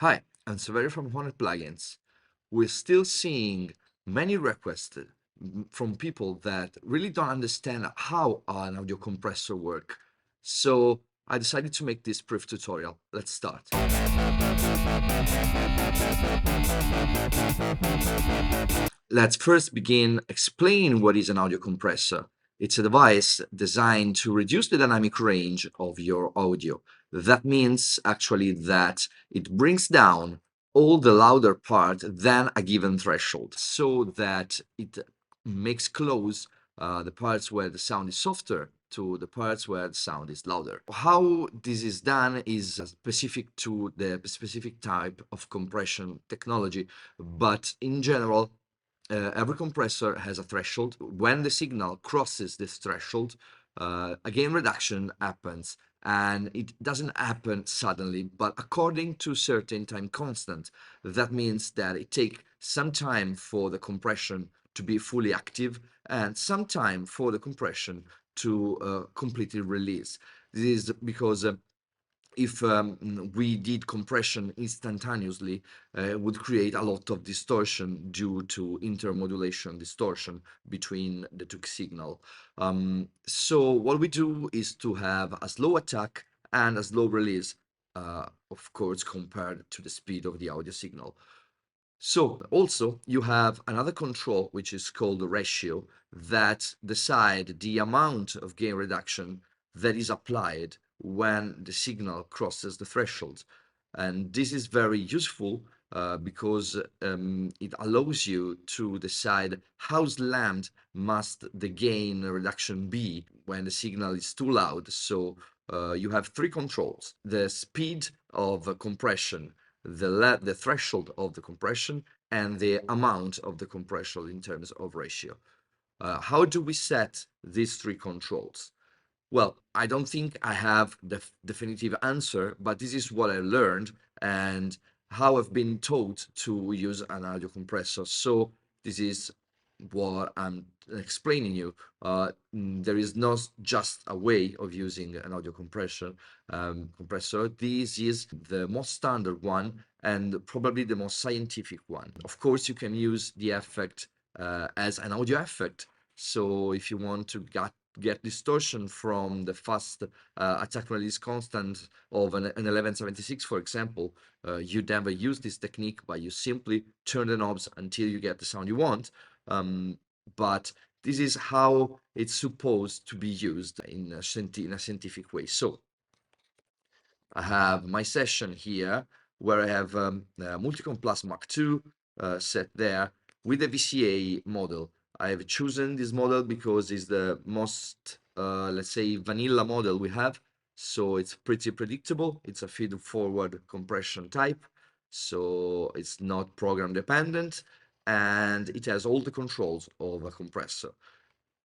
Hi, I'm Saverio from HoRNet Plugins. We're still seeing many requests from people that really don't understand how an audio compressor works. So I decided to make this brief tutorial. Let's start. Let's first begin explaining what is an audio compressor. It's a device designed to reduce the dynamic range of your audio. That means actually that it brings down all the louder part than a given threshold so that it makes close the parts where the sound is softer to the parts where the sound is louder. How this is done is specific to the specific type of compression technology, but in general, every compressor has a threshold. When the signal crosses this threshold, a gain reduction happens, and it doesn't happen suddenly, but according to certain time constant. That means that it takes some time for the compression to be fully active and some time for the compression to completely release. This is because if we did compression instantaneously, would create a lot of distortion due to intermodulation distortion between the two signal. So what we do is to have a slow attack and a slow release, of course, compared to the speed of the audio signal. So also you have another control, which is called the ratio, that decide the amount of gain reduction that is applied when the signal crosses the threshold. And this is very useful because it allows you to decide how slammed must the gain reduction be when the signal is too loud. So you have three controls: the speed of compression, the threshold of the compression, and the amount of the compression in terms of ratio. How do we set these three controls? Well, I don't think I have the definitive answer, but this is what I learned and how I've been taught to use an audio compressor. So this is what I'm explaining you. There is not just a way of using an audio compressor. This is the most standard one and probably the most scientific one. Of course, you can use the effect as an audio effect. So if you want to get distortion from the fast attack release constant of an 1176, for example, you never use this technique, but you simply turn the knobs until you get the sound you want. But this is how it's supposed to be used in a scientific way. So I have my session here where I have Multicomp Plus MK2 set there with the VCA model. I have chosen this model because it's the most, let's say, vanilla model we have. So it's pretty predictable. It's a feed-forward compression type, so it's not program dependent, and it has all the controls of a compressor.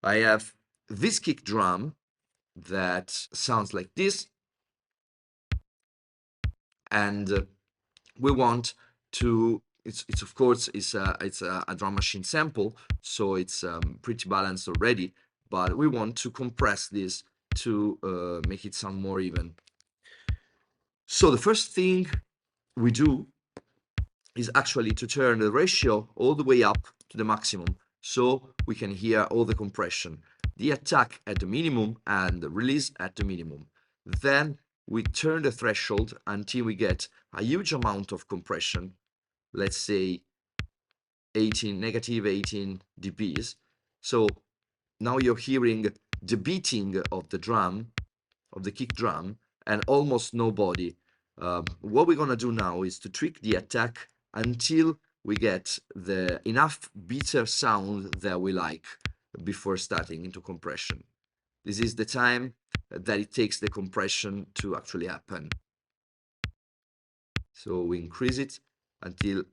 I have this kick drum that sounds like this, and we want to, it's of course it's a drum machine sample, so it's pretty balanced already, but we want to compress this to make it sound more even. So the first thing we do is actually to turn the ratio all the way up to the maximum so we can hear all the compression, the attack at the minimum and the release at the minimum. Then we turn the threshold until we get a huge amount of compression, let's say negative 18 dBs. So now you're hearing the beating of the drum, of the kick drum, and almost no body. What we're gonna do now is to tweak the attack until we get the enough beater sound that we like before starting into compression. This is the time that it takes the compression to actually happen. So we increase it until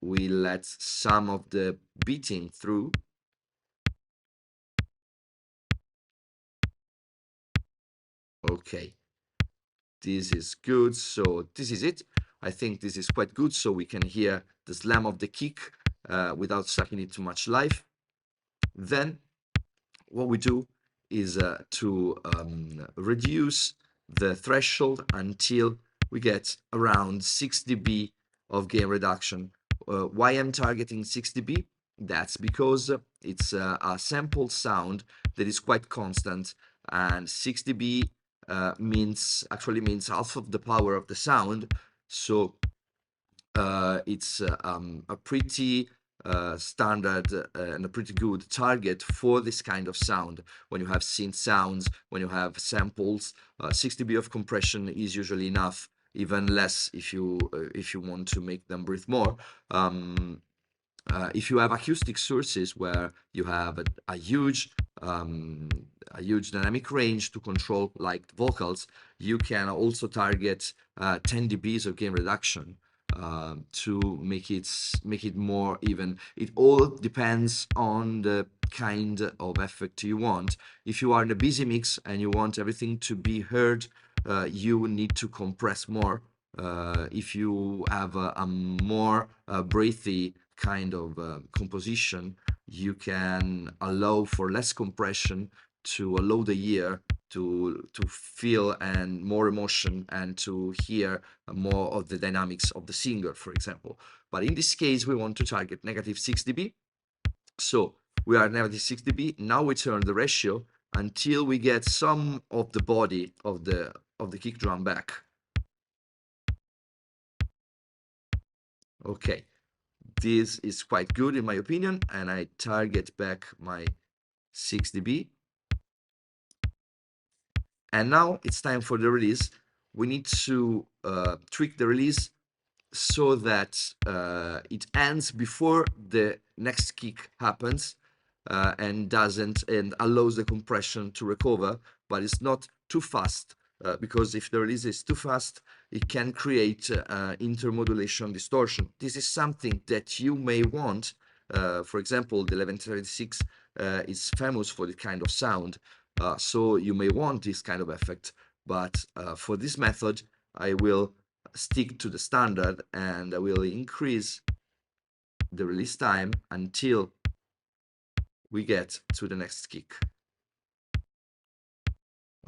we let some of the beating through. Okay, this is good. So this is it. I think this is quite good, so we can hear the slam of the kick without sucking it too much life. Then what we do is to reduce the threshold until we get around 6 dB of gain reduction. Why I'm targeting 6 dB? That's because it's a sample sound that is quite constant, and 6 dB means half of the power of the sound. So it's a pretty standard and a pretty good target for this kind of sound. When you have synth sounds, when you have samples, 6 dB of compression is usually enough, even less if you want to make them breathe more. If you have acoustic sources where you have um, a huge dynamic range to control, like vocals, you can also target 10 dBs of gain reduction to make it more even. It all depends on the kind of effect you want. If you are in a busy mix and you want everything to be heard, you need to compress more. If you have a more breathy kind of composition, you can allow for less compression to allow the ear to feel and more emotion and to hear more of the dynamics of the singer, for example. But in this case, we want to target negative 6 dB. So we are negative 6 dB. Now we turn the ratio until we get some of the body of the kick drum back. Okay, this is quite good in my opinion, and I target back my 6 dB. And now it's time for the release. We need to tweak the release so that it ends before the next kick happens, and allows the compression to recover, but it's not too fast, because if the release is too fast, it can create intermodulation distortion. This is something that you may want. For example, the 1136 is famous for this kind of sound, so you may want this kind of effect. But for this method, I will stick to the standard, and I will increase the release time until we get to the next kick.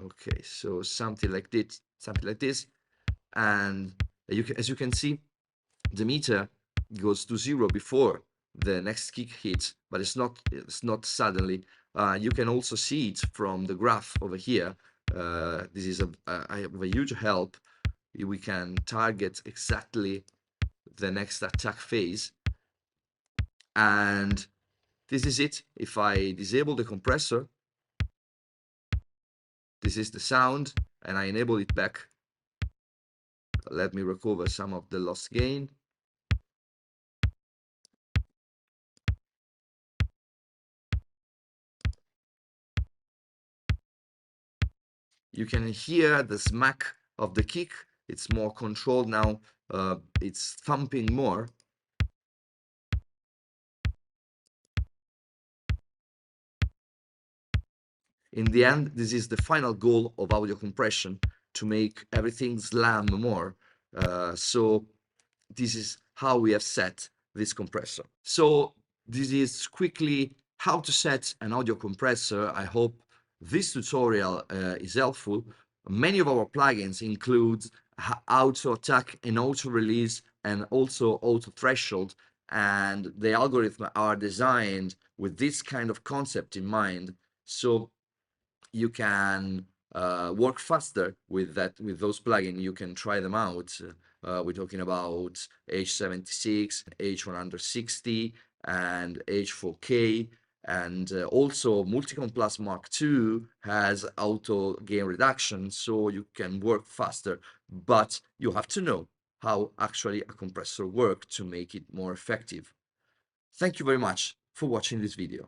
Okay, so something like this, and as you can see, the meter goes to 0 before the next kick hits, but it's not suddenly. You can also see it from the graph over here. This is a huge help. We can target exactly the next attack phase, and this is it. If I disable the compressor, this is the sound, and I enable it back. Let me recover some of the lost gain. You can hear the smack of the kick. It's more controlled now. It's thumping more. In the end, this is the final goal of audio compression, to make everything slam more. So this is how we have set this compressor. So this is quickly how to set an audio compressor. I hope this tutorial is helpful. Many of our plugins include auto attack and auto release, and also auto threshold, and the algorithms are designed with this kind of concept in mind. So you can work faster with those plugins. You can try them out. We're talking about H76, H160, and H4K. And also Multicomp Plus MK2 has auto gain reduction, so you can work faster, but you have to know how actually a compressor works to make it more effective. Thank you very much for watching this video.